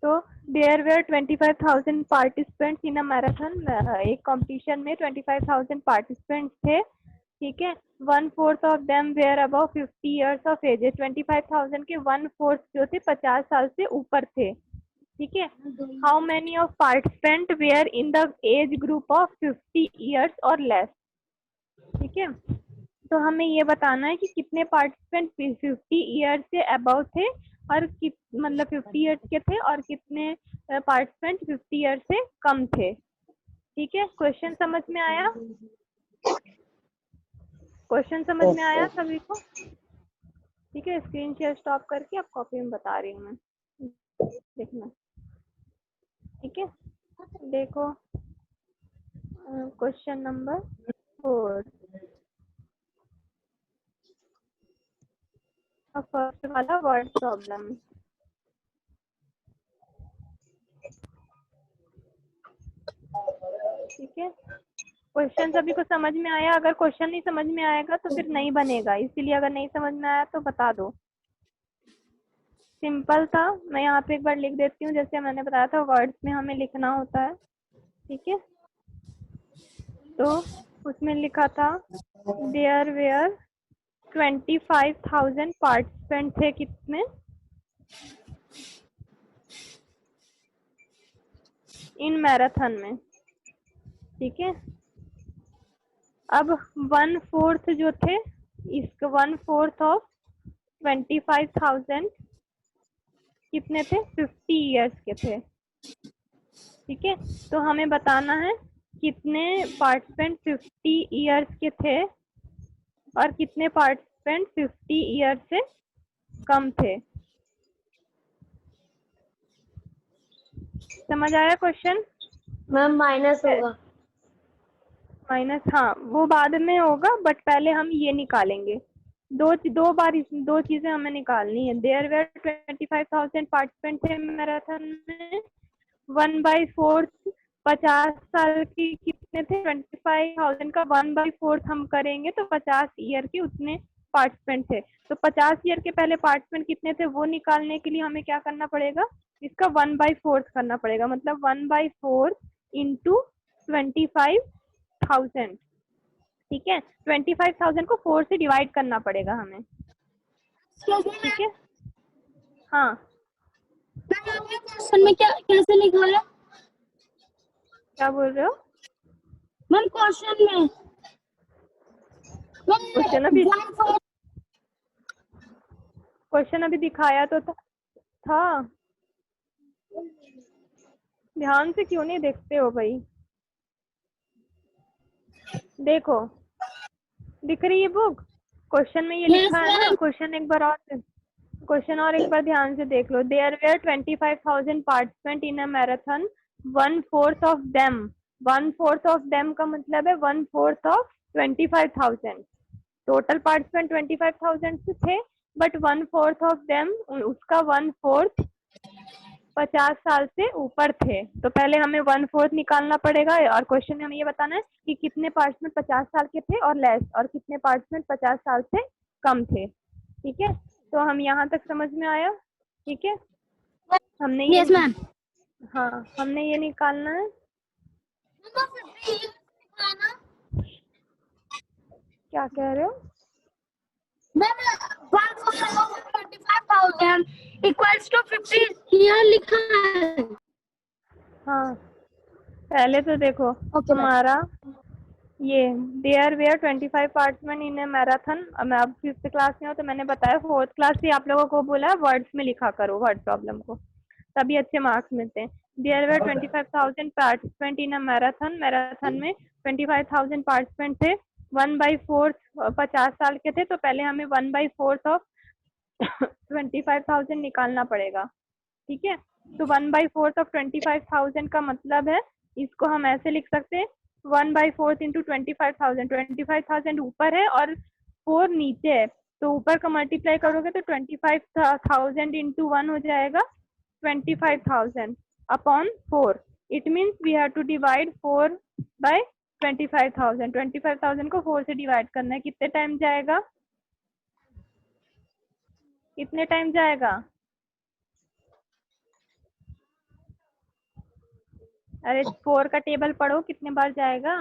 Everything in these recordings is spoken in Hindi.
तो there were 25,000 participants in a marathon. एक कंपटीशन में 25,000 पार्टिसिपेंट्स थे, ठीक है। 1/4 of them were above 50 years of age. 25,000 के 1/4 जो थे 50 साल से ऊपर थे, ठीक है। How many of participant were in the age group of 50 years और लेस, ठीक है। तो हमें ये बताना है कि कितने पार्टिसिपेंट 50 ईयर्स से अबव थे और मतलब 50 ईयर्स के थे और कितने पार्टिसिपेंट 50 ईयर्स से कम थे, ठीक है। क्वेश्चन समझ में आया? क्वेश्चन समझ में आया सभी को? ठीक है, स्क्रीन शेयर स्टॉप करके अब कॉपी में बता रही हूँ मैं, देखना, ठीक है। देखो क्वेश्चन नंबर 4, फर्स्ट वाला वर्ड प्रॉब्लम, ठीक है। क्वेश्चन सभी को समझ में आया? अगर क्वेश्चन नहीं समझ में आएगा तो फिर नहीं बनेगा, इसीलिए अगर नहीं समझ में आया तो बता दो। सिंपल था, मैं यहाँ पे एक बार लिख देती हूँ, जैसे मैंने बताया था वर्ड्स में हमें लिखना होता है, ठीक है। तो उसमें लिखा था देयर वेयर 25,000 पार्टिसिपेंट थे, कितने? इन मैराथन में, ठीक है। अब 1/4 जो थे, इसके 1/4 ऑफ 25,000 कितने थे? 50 ईयर्स के थे, ठीक है। तो हमें बताना है कितने पार्टिसिपेंट 50 ईयर्स के थे और कितने पार्टिसिपेंट 50 ईयर्स से कम थे। समझ आया क्वेश्चन? मैम माइनस होगा। माइनस, हाँ वो बाद में होगा, बट पहले हम ये निकालेंगे। दो बार दो चीजें हमें निकालनी है। देयर वेयर 25,000 पार्टिसिपेंट थे मैराथन में, 1/4 50 साल की कितने थे? 25,000 का 1/4 हम करेंगे तो 50 ईयर के उतने पार्टिसिपेंट थे। तो 50 ईयर के पहले पार्टिसिपेंट कितने थे वो निकालने के लिए हमें क्या करना पड़ेगा? इसका 1/4 करना पड़ेगा, मतलब 1/4 इंटू 25,000, ठीक है। 25,000 को 4 से डिवाइड करना पड़ेगा हमें, ठीक है। हाँ क्वेश्चन में क्या कैसे लिखा है क्या बोल रहे हो? मैम? क्वेश्चन में क्वेश्चन अभी दिखाया तो था। ध्यान से क्यों नहीं देखते हो भाई? देखो, दिख रही है बुक? क्वेश्चन में ये लिखा है ना। क्वेश्चन एक बार और, क्वेश्चन और एक बार ध्यान से देख लो। There were 25,000 participant in a marathon, 1/4 of them. 1/4 of them का मतलब है 1/4 ऑफ 25,000। टोटल पार्टिसिपेंट 25,000 थे, बट 1/4 ऑफ देम, उसका 1/4 50 साल से ऊपर थे। तो पहले हमें 1/4 निकालना पड़ेगा और क्वेश्चन में हमें ये बताना है कि कितने पार्टिसिपेंट 50 साल के थे और लेस, और कितने पार्टिसिपेंट 50 साल से कम थे, ठीक है। तो हम यहाँ तक समझ में आया, ठीक है। हमने ये यस मैम। हाँ, हमने ये निकालना है। क्या कह रहे हो? मैम 1/4 इक्वल्स टू 50 यहाँ लिखा है। हाँ, पहले तो देखो ओके मैम। हमारा ये there were 25 participant in a marathon. मैं अब 5th क्लास में हूँ तो मैंने बताया 4th क्लास से आप लोगों को बोला वर्ड्स में लिखा करो वर्ड प्रॉब्लम को, तभी अच्छे मार्क्स मिलते हैं। There were 25,000 participant in a marathon. Marathon में 25,000 पार्टिसिपेंट थे। 1/4 50 साल के थे, तो पहले हमें 1/4 ऑफ 25,000 निकालना पड़ेगा, ठीक है। तो 1/4 ऑफ 25,000 का मतलब है, इसको हम ऐसे लिख सकते हैं 1/4 इंटू 25,000। 25,000 ऊपर है और 4 नीचे है, तो ऊपर का मल्टीप्लाई करोगे तो 25,000 इंटू 1 हो जाएगा 25,000 upon 4। It means we have to divide 4 by 25,000। 25,000 को 4 से डिवाइड करना है, कितने टाइम जाएगा? कितने टाइम जाएगा? अरे 4 का टेबल पढ़ो, कितने बार जाएगा?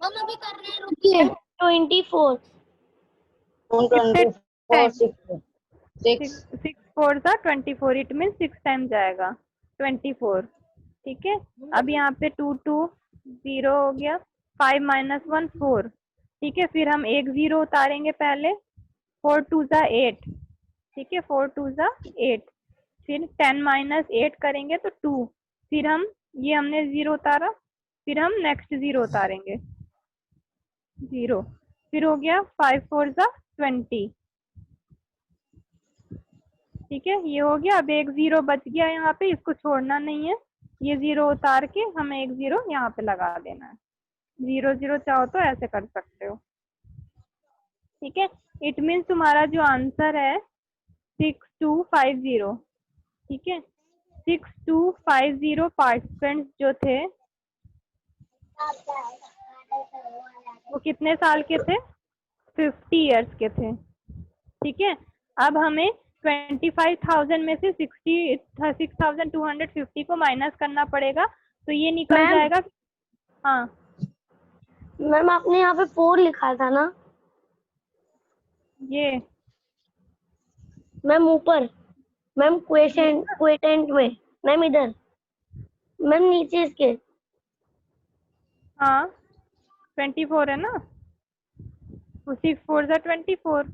हम अभी कर रहे हैं, रुकिए। 24। कितने 24 टाइम? 6 6 4 सा 24, इट मीन 6 टाइम जाएगा 24। ठीक है, अब यहाँ पे 2 2 0 हो गया, 5 माइनस 1 4। ठीक है, फिर हम एक 0 उतारेंगे पहले, 4 2 सा 8। ठीक है, 4 2 सा 8। फिर 10 माइनस 8 करेंगे तो 2। फिर हम ये हमने 0 उतारा, फिर हम नेक्स्ट 0 उतारेंगे 0। फिर हो गया 5 4 सा 20। ठीक है, ये हो गया। अब एक 0 बच गया यहाँ पे, इसको छोड़ना नहीं है। ये 0 उतार के हमें एक 0 यहाँ पे लगा देना है। 0 0 चाहो तो ऐसे कर सकते हो। ठीक है, इट मीन्स तुम्हारा जो आंसर है 6250। ठीक है, 6250 पार्टिसिपेंट्स जो थे वो कितने साल के थे? 50 इयर्स के थे। ठीक है, अब हमें 25,000 में से 6,250 को माइनस करना पड़ेगा, तो ये निकल मैम? जाएगा। हाँ मैम आपने यहाँ पे 4 लिखा था ना ये मैम? ऊपर मैम क्वेटेंट में मैम, इधर मैम नीचे इसके। हाँ 24 है ना, 6 4 सा 24।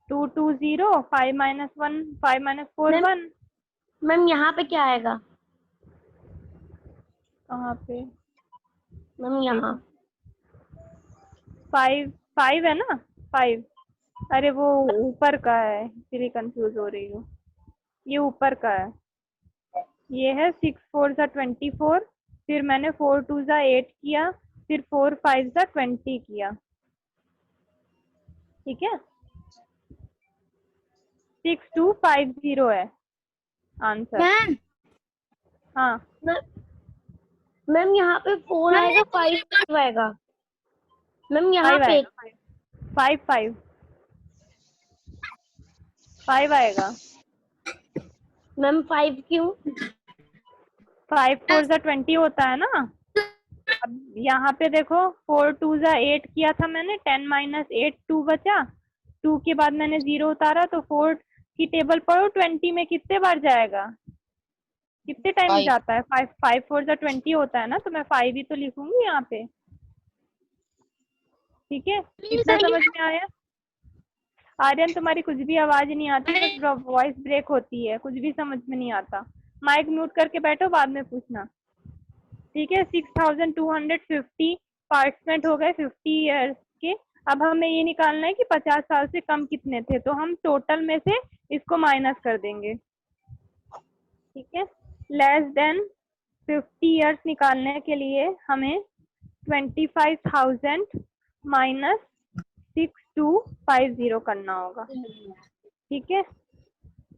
2 2 0, 5 माइनस 1, 5 माइनस 4 मैम 1। मैम यहाँ पे क्या आएगा? कहाँ पे? मैम यहाँ 5 5 है ना, 5। अरे वो ऊपर का है, इसलिए कंफ्यूज हो रही हूँ। ये ऊपर का है, ये है 6 4 सा 24। फिर मैंने 4 2 सा 8 किया, फिर 4 5 सा 20 किया। ठीक है, 6250 है आंसर। मैम। हाँ मैम यहाँ पे 4 आएगा, 5 आएगा मैम यहाँ 5 पे। आएगा, 5 5 5 आएगा। मैम 5 क्यों? 5 4 सा 20 होता है ना। अब यहाँ पे देखो 4 2 सा 8 किया था मैंने, 10 माइनस 8 2 बचा। 2 के बाद मैंने 0 उतारा, तो 4 की टेबल पढ़ो, 20 में कितने बार जाएगा, कितने टाइम 5 जाता है? 5 5 4 सा 20 होता है ना, तो मैं 5 ही तो लिखूंगी यहाँ पे। ठीक है, इतना समझ में आया? आर्यन तुम्हारी कुछ भी आवाज नहीं आती, बस वॉइस ब्रेक होती है, कुछ भी समझ में नहीं आता। माइक म्यूट करके बैठो, बाद में पूछना। ठीक है, 6250 पार्टिसिपेंट हो गए 50 ईयर्स के। अब हमें ये निकालना है कि 50 साल से कम कितने थे, तो हम टोटल में से इसको माइनस कर देंगे। ठीक है, लेस देन 50 ईयर्स निकालने के लिए हमें 25,000 माइनस 6250 करना होगा। ठीक है,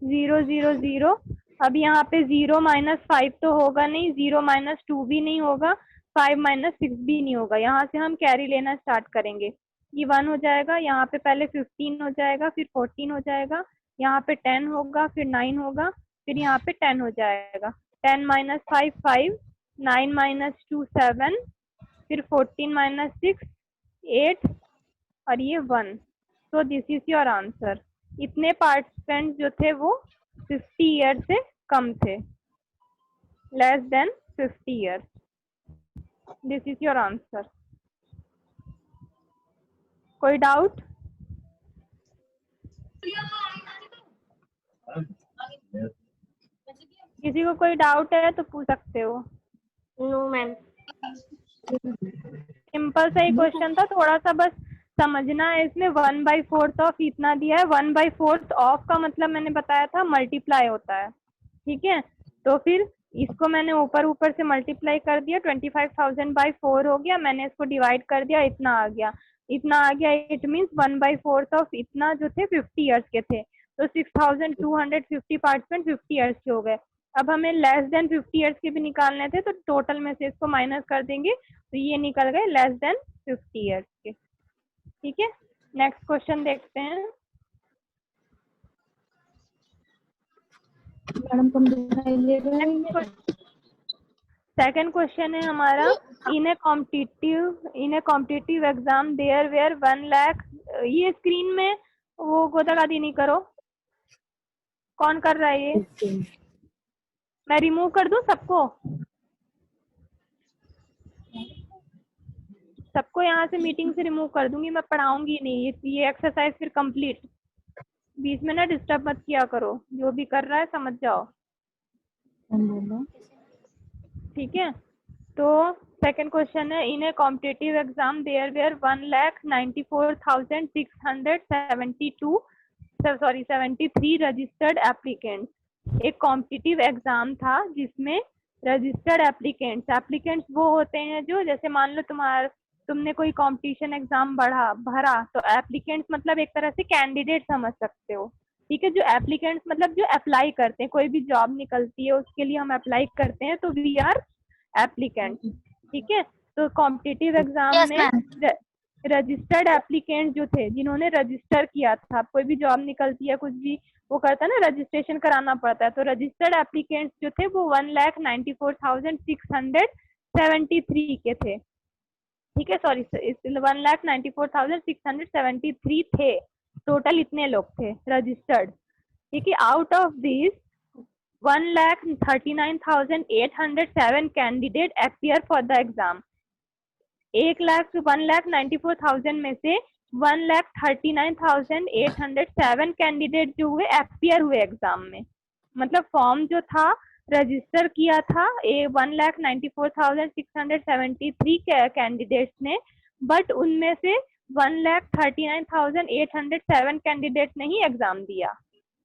0 0 0। अब यहाँ पे 0 माइनस 5 तो होगा नहीं, 0 माइनस 2 भी नहीं होगा, 5 माइनस 6 भी नहीं होगा। यहाँ से हम कैरी लेना स्टार्ट करेंगे। ये 1 हो जाएगा, यहाँ पे पहले 15 हो जाएगा, फिर 14 हो जाएगा, यहाँ पे 10 होगा, फिर 9 होगा, फिर यहाँ पे 10 हो जाएगा। 10 माइनस 5 5, 9 माइनस 2 7, फिर 14 माइनस 6 8, और ये 1। So this is your answer. इतने पार्टिसिपेंट जो थे वो 50 ईयर से कम थे, less than 50 years. This is your answer. कोई डाउट? किसी को कोई डाउट है तो पूछ सकते हो। No ma'am. सिंपल सा ही क्वेश्चन था, थोड़ा सा बस समझना है। इसमें 1/4 ऑफ इतना दिया है। 1/4 ऑफ का मतलब मैंने बताया था मल्टीप्लाई होता है। ठीक है, तो फिर इसको मैंने ऊपर ऊपर से मल्टीप्लाई कर दिया, 25,000/4 हो गया। मैंने इसको डिवाइड कर दिया, इतना आ गया, इतना आ गया। इट मीन्स 1/4 ऑफ इतना जो थे 50 ईयर्स के थे। तो 6,250 पार्टिसिपेंट 50 ईयर्स के हो गए। अब हमें लेस देन 50 ईयर्स के भी निकालने थे, तो टोटल में से इसको माइनस कर देंगे, तो ये निकल गए लेस देन 50 ईयर्स के। ठीक है, नेक्स्ट क्वेश्चन देखते हैं। मैडम कम दिखाई दे रहा है। सेकंड क्वेश्चन है हमारा, in a competitive exam there were 1 lakh, ये स्क्रीन में वो गोदागादी नहीं करो, कौन कर रहा है ये? मैं रिमूव कर दूं सबको? सबको यहाँ से मीटिंग से रिमूव कर दूंगी, मैं पढ़ाऊंगी नहीं, ये एक्सरसाइज फिर कंप्लीट। बीच में ना डिस्टर्ब मत किया करो, जो भी कर रहा है समझ जाओ, ठीक है? तो सेकंड क्वेश्चन है, in a competitive exam there were 1,94,672 registered applicants. एक कॉम्पिटिटिव एग्जाम था जिसमें रजिस्टर्ड एप्लीकेंट्स वो होते हैं जो, जैसे मान लो तुमने कोई कंपटीशन एग्जाम भरा, तो एप्लीकेंट्स मतलब एक तरह से कैंडिडेट समझ सकते हो, ठीक है? जो एप्लीकेंट्स मतलब जो अप्लाई करते हैं, कोई भी जॉब निकलती है उसके लिए हम अप्लाई करते हैं, तो वी आर एप्लीकेंट, ठीक है? तो कॉम्पिटिटिव एग्जाम में रजिस्टर्ड एप्लीकेंट जो थे, जिन्होंने रजिस्टर किया था, कोई भी जॉब निकलती है, कुछ भी वो करता है ना, रजिस्ट्रेशन कराना पड़ता है, तो रजिस्टर्ड एप्लीकेंट्स जो थे वो 1,94,673 के थे, ठीक है? सॉरी, 1,94,673 थे टोटल, इतने लोग थे रजिस्टर्ड, ठीक है? Out of this 1,39,807 candidate appear for the exam. 1,94,000 में से 1,39,807 कैंडिडेट जो हुए अपियर हुए एग्जाम में, मतलब फॉर्म जो था रजिस्टर किया था 1,94,673 कैंडिडेट्स ने, बट उनमें से 1,39,807 कैंडिडेट ने ही एग्जाम दिया।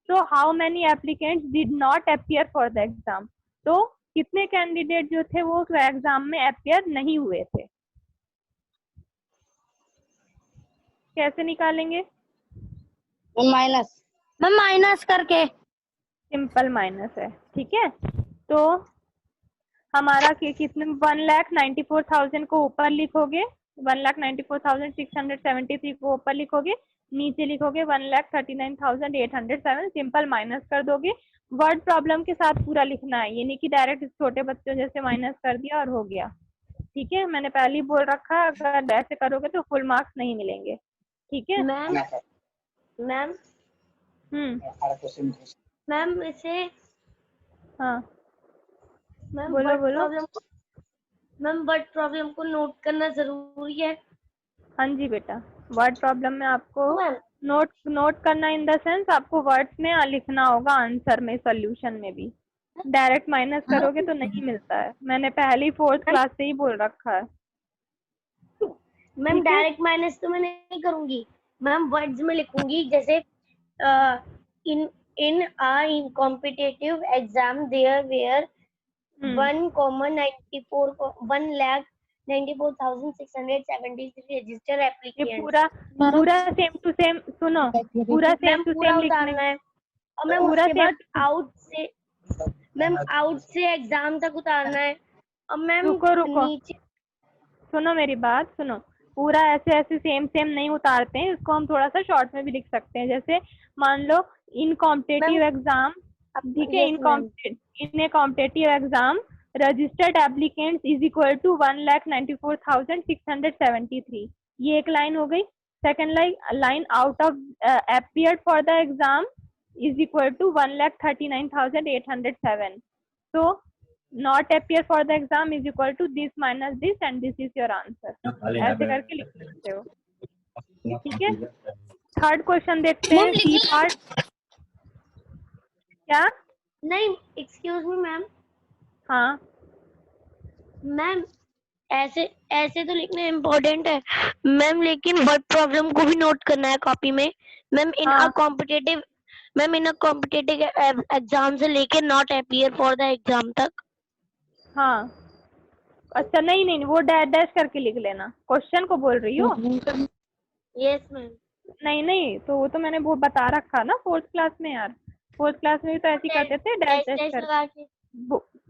तो how many applicants did not appear for the exam? तो कितने कैंडिडेट जो थे वो एग्जाम में अपियर नहीं हुए थे? कैसे निकालेंगे? माइनस करके। सिंपल माइनस है, ठीक है? तो हमारा कितने, 1,94,000 को ऊपर लिखोगे, 1,94,673 को ऊपर लिखोगे, नीचे लिखोगे 1,39,807, सिंपल माइनस कर दोगे। वर्ड प्रॉब्लम के साथ पूरा लिखना है, ये नहीं कि डायरेक्ट छोटे बच्चों जैसे माइनस कर दिया और हो गया, ठीक है? मैंने पहले ही बोल रखा है, अगर ऐसे करोगे तो फुल मार्क्स नहीं मिलेंगे, ठीक है? मैम इसे हाँ मैम बोलो। मैम वर्ड प्रॉब्लम को नोट करना जरूरी है? हाँ जी बेटा, वर्ड प्रॉब्लम में आपको मैम नोट करना इन द सेंस आपको वर्ड्स में लिखना होगा, आंसर में, सॉल्यूशन में भी। डायरेक्ट माइनस करोगे तो नहीं मिलता है, मैंने पहले ही 4th क्लास से ही बोल रखा है। मैम डायरेक्ट माइनस तो मैं नहीं करूंगी मैम, वर्ड्स में लिखूंगी, जैसे in competitive exam there were 1,94,673 register ये एप्लीकेंट्स। पूरा सेम टू सेम, सुनो, पूरा सेम टू सेम लिखना है, और मैम उसके बाद आउट से एग्जाम तक उतारना है, और मैम रुको नीचे सुनो मेरी बात, सुनो, पूरा ऐसे सेम नहीं उतारते हैं, इसको हम थोड़ा सा शॉर्ट में भी लिख सकते हैं, जैसे मान लो इन कॉम्पिटिटिव एग्जाम, ठीक है? In a competitive exam registered applicants is equal to 1,94,673, ये एक लाइन हो गई। Second line out of appeared for the exam is equal to 1,39,807, so not appear for the exam is equal to this minus this and this is your answer, ऐसे करके लिख सकते हो, ठीक है? थर्ड क्वेश्चन देखते हैं, सी पार्ट। क्या? नहीं, एक्सक्यूज मी मैम। हाँ मैम ऐसे तो लिखना इम्पोर्टेंट है मैम, लेकिन वर्ड प्रॉब्लम को भी नोट करना है कॉपी में ma'am. In a competitive exam से लेके not appear for the exam तक। हाँ, अच्छा नहीं, वो डैश करके लिख लेना। क्वेश्चन को बोल रही हो? Yes ma'am. नहीं, तो वो तो मैंने वो बता रखा ना 4th क्लास में यार, 4th क्लास में भी तो ऐसे करते थे, डैश करके।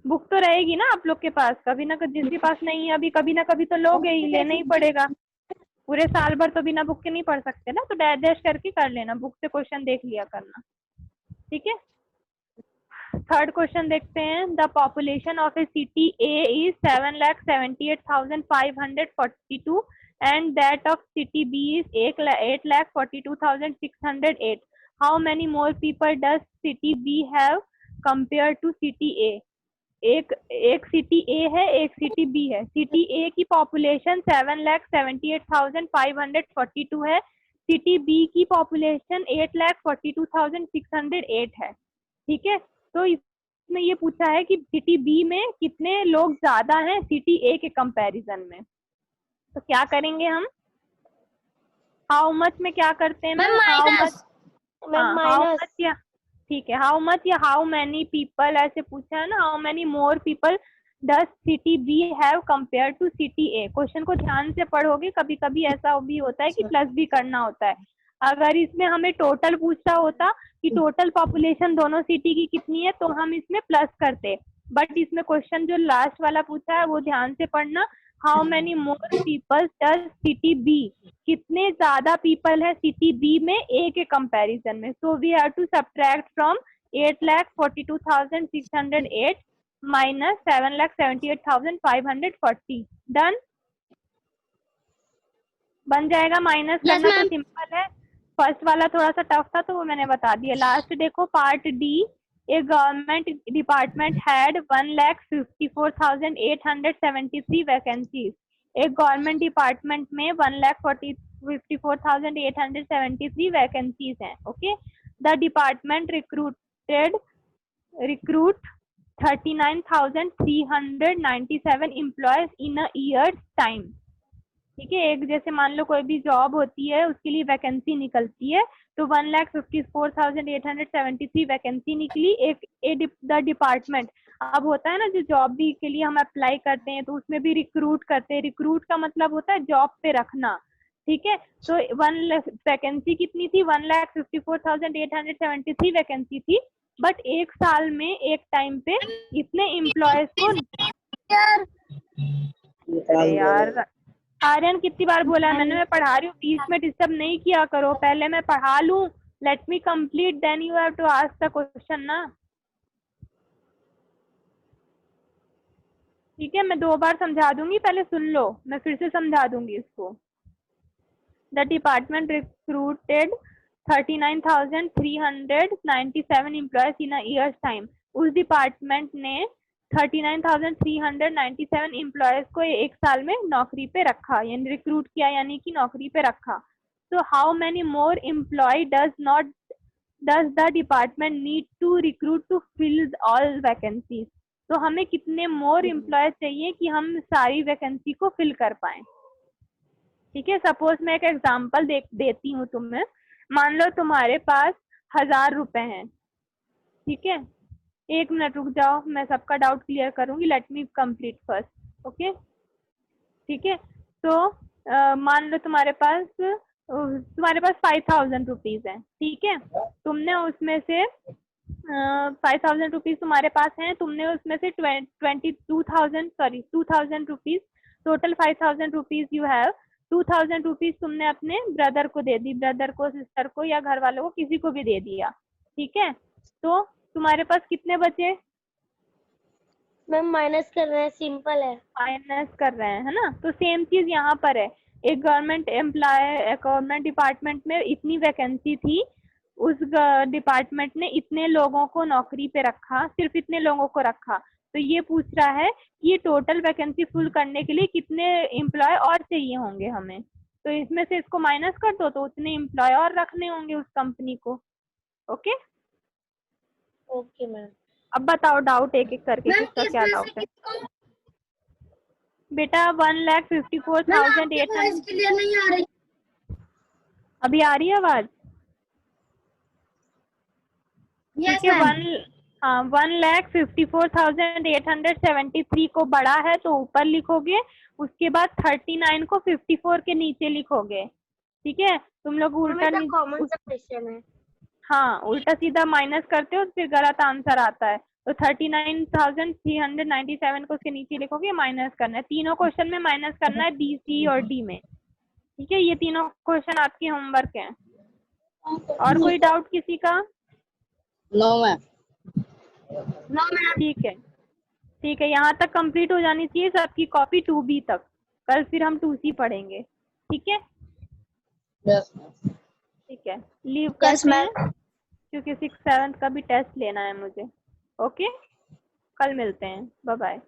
बुक तो रहेगी ना आप लोग के पास, कभी ना कभी, जिसके पास नहीं है अभी, कभी ना कभी तो लोगे ही, लेना ही पड़ेगा, पूरे साल भर तो बिना बुक के नहीं पढ़ सकते ना, तो डैश करके कर लेना, बुक से क्वेश्चन देख लिया करना, ठीक है? थर्ड क्वेश्चन देखते हैं। The population of a city A is 7,78,542 and that of city B is 8,42,608. How many more people does city B have compare to city A? एक सिटी ए है, एक सिटी बी है। सिटी ए की पॉपुलेशन 7,78,542 है, सिटी बी की पॉपुलेशन 8,42,608 है। ठीक है, तो इसमें ये पूछा है कि सिटी बी में कितने लोग ज्यादा हैं सिटी ए के कंपैरिजन में। तो क्या करेंगे हम? हाउ मच में क्या करते हैं? हाउ मच, हाउ मच या ठीक है, हाउ मच या हाउ मैनी पीपल ऐसे पूछा है ना। How many more people does city B have compare to city A. Question को ध्यान से पढ़ोगे, कभी कभी ऐसा भी होता है कि प्लस भी करना होता है। अगर इसमें हमें टोटल पूछा होता कि टोटल पॉपुलेशन दोनों सिटी की कितनी है तो हम इसमें प्लस करते, बट इसमें क्वेश्चन जो लास्ट वाला पूछा है वो ध्यान से पढ़ना। How many more people does city B, कितने ज्यादा पीपल है सिटी बी में ए के कंपैरिजन में। So we have to subtract from 8,42,608 minus 7,78,540। Done, बन जाएगा। माइनस करना तो सिंपल है, फर्स्ट वाला थोड़ा सा टफ था तो वो मैंने बता दिया। लास्ट देखो part D. A government department had 1,54,873 vacancies. एक गवर्नमेंट डिपार्टमेंट में 1,54,873 वैकेंसीज हैं। Okay, the department recruit 39,397 employees in a years time. ठीक है, एक जैसे मान लो कोई भी जॉब होती है उसके लिए वैकेंसी निकलती है, तो 1,54,873 वैकेंसी निकली एक द डिपार्टमेंट। अब होता है ना जो जॉब भी के लिए हम अप्लाई करते हैं तो उसमें भी रिक्रूट करते हैं। रिक्रूट का मतलब होता है जॉब पे रखना। ठीक है, तो वैकेंसी कितनी थी? 1,54,873 वैकेंसी थी, बट एक साल में एक टाइम पे इतने एम्प्लॉयज को। यार आर्यन कितनी बार बोला है मैंने, मैं पढ़ा रही हूँ, बीच में डिस्टर्ब नहीं किया करो। पहले मैं पढ़ा लूं, let me complete, then you have to ask the question ना। ठीक है, मैं 2 बार समझा दूंगी, पहले सुन लो, मैं फिर से समझा दूंगी इसको। The department recruited 39,397 employees in a years time. उस डिपार्टमेंट ने 39,397 एम्प्लॉयज को एक साल में नौकरी पे रखा, यानी रिक्रूट किया, यानी कि नौकरी पे रखा। तो how many more employ does the department need to recruit to fill all vacancies. तो हमें कितने मोर एम्प्लॉय चाहिए कि हम सारी वैकेंसी को फिल कर पाए। ठीक है, सपोज मैं एक एग्जांपल देती हूँ तुम्हें। मान लो तुम्हारे पास 1,000 रुपए हैं। ठीक है, 1 मिनट रुक जाओ, मैं सबका डाउट क्लियर करूंगी। Late me complete first. Okay, ठीक है, तो मान लो तुम्हारे पास 5,000 रुपीज है। ठीक है, तुमने उसमें से 5,000 रुपीज तुम्हारे पास हैं, तुमने उसमें से 2,000 rupees, total 5,000 rupees you have. 2,000 rupees तुमने अपने ब्रदर को दे दी, ब्रदर को, सिस्टर को या घर वालों को, किसी को भी दे दिया। ठीक है, तो तुम्हारे पास कितने बचे? मैम माइनस कर रहे हैं, सिंपल है। माइनस कर रहे हैं, है ना। तो सेम चीज यहाँ पर है। एक गवर्नमेंट डिपार्टमेंट में इतनी वैकेंसी थी, उस डिपार्टमेंट ने इतने लोगों को नौकरी पे रखा, सिर्फ इतने लोगों को रखा। तो ये पूछ रहा है कि ये टोटल वैकेंसी फुल करने के लिए कितने एम्प्लॉय और चाहिए होंगे हमें। तो इसमें से इसको माइनस कर दो, तो उतने एम्प्लॉय और रखने होंगे उस कंपनी को। Okay okay ma'am. अब बताओ डाउट एक एक करके, किसका क्या डाउट है बेटा? 1,54,800 क्लियर नहीं आ रही। अभी आ रही है आवाज? ठीक है, 1,54,873 को बड़ा है तो ऊपर लिखोगे, उसके बाद 39 को 54 के नीचे लिखोगे। ठीक है, तुम लोग उल्टा कॉमन सा क्वेश्चन है। हाँ, उल्टा सीधा माइनस करते हो फिर गलत आंसर आता है। तो 39,397 को उसके नीचे लिखोगे, माइनस करना है। तीनों क्वेश्चन में माइनस करना है, बी, सी और डी में। ठीक है, ये तीनों क्वेश्चन आपके होमवर्क हैं। और कोई डाउट किसी का? No ma'am. No ma'am. ठीक है, यहाँ तक कंप्लीट हो जानी चाहिए सबकी कॉपी 2B तक। कल फिर हम 2C पढ़ेंगे, ठीक है? ठीक है, लीव यस करते हैं मैम। क्योंकि 6th 7th का भी टेस्ट लेना है मुझे। ओके, कल मिलते हैं, बाय बाय।